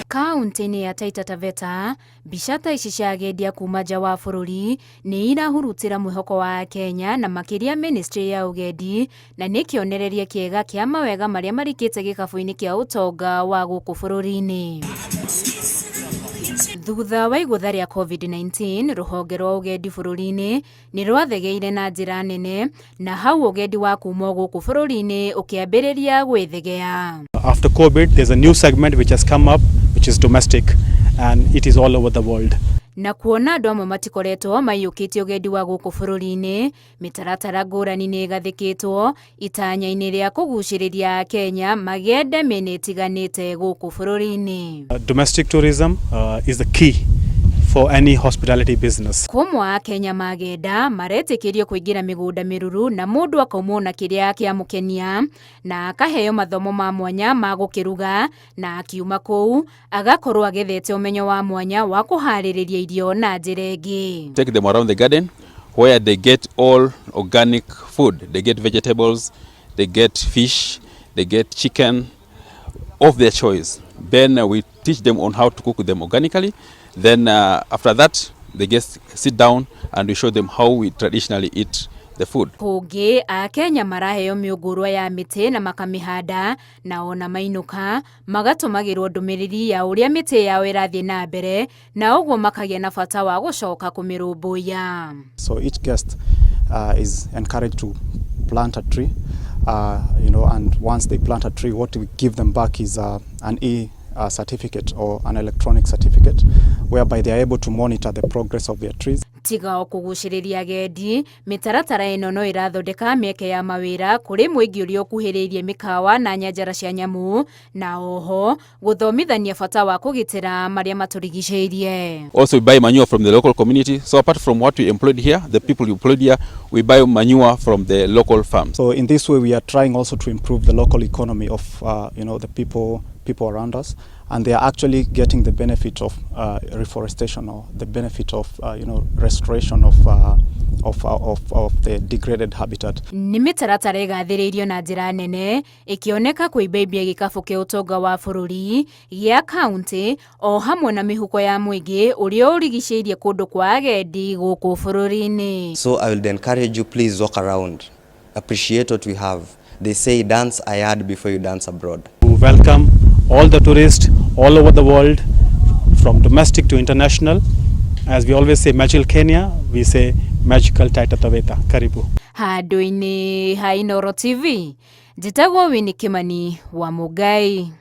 Kaunti-inĩ ya Taita Taveta, mbica ta ici cia agendi kuma nja wa bũrũri nĩ irahurutĩra mwĩhoko wa Akenya na makĩria ministry ya ũgendi, na nĩ kĩonereria kĩega kĩa mawega marĩa marikĩte gĩkabũ-inĩ kĩa ũtonga wa gũkũ bũrũri-inĩ. Thutha wa igũtha rĩa COVID-19, rũhonge rwa ũgendi bũrũri-inĩ nĩ rwathegeire na njĩra nene, na hau ũgendi wa kuma gũkũ bũrũri-inĩ ũkĩambĩrĩria gwĩthegea. After COVID, there's a new segment which has come up, which is domestic, and it is all over the world. Na kuona andũ amwe matikoretwo maiyũkĩtie ũgendi wa gũkũ bũrũri-inĩ, mĩtaratara ngũrani nĩ ĩgathĩkĩtwo itanya-inĩ rĩa kũgucĩrĩria Akenya magende mĩena ĩtiganĩte gũkũ bũrũri-inĩ. Domestic tourism is the key for any hospitality business. Kumwa Akenya magenda maretĩkĩrio kũingĩra mĩgũnda mĩruru na mũndũ akaumwo na kĩrĩa kĩamũkenia na akaheo mathomo ma mwanya ma gũkĩruga, na akiuma kũu agakorwo agethete ũmenyo wa mwanya wa kũharĩrĩria irio na njĩra ĩngĩ. Take them around the garden where they get all organic food. They get vegetables, they get fish, they get chicken of their choice. Then we teach them on how to cook them organically. Then after that, they just sit down and we show them how we traditionally eat the food. Kũngĩ Akenya maraheo mĩũngũrwa ya mĩtĩ na makamĩhanda, na ona mainũka magatũmagĩrwo ndũmĩrĩri ya ũrĩa mĩtĩ yao ĩrathiĩ na mbere, na ũguo makagĩa na bata wa gũcoka kũmĩrũmbũiya. So each guest is encouraged to plant a tree, and once they plant a tree, what we give them back is an certificate or an electronic certificate whereby they are able to monitor the progress of their trees. Tiga o kũgucĩrĩria agendi, mĩtaratara ĩno no ĩrathondeka mĩeke ya mawĩra kũrĩ mũingĩ ũrĩa ũkuhĩrĩirie mĩkawa na nyanjara cia nyamũ, na oho gũthomithania bata wa kũgitĩra marĩa matũrigicĩirie. Also we buy manure from the local community. So apart from what we employed here, the people we employed here, we buy manure from the local farms. So in this way we are trying also to improve the local economy of the people around us, and they are actually getting the benefit of reforestation, or the benefit of restoration of the degraded habitat. Nĩ mĩtaratara ĩgathĩrĩirio na njĩra nene ĩkĩoneka kwĩmbĩmbia gĩkabũ kĩa ũtonga wa bũrũri gĩa kaunti o hamwe na mĩhuko ya mũingĩ ũrĩa ũrigicĩirie kũndũ kwa agendi gũkũ bũrũri-inĩ. So I will encourage you, please walk around, appreciate what we have. They say dance a yard before you dance abroad. We welcome all the tourists all over the world, from domestic to international. As we always say magical Kenya, we say magical Taita Taveta. Karibu. Handũ-inĩ ha Inooro TV, njĩtagwo Winnie Kimani wa Mugai.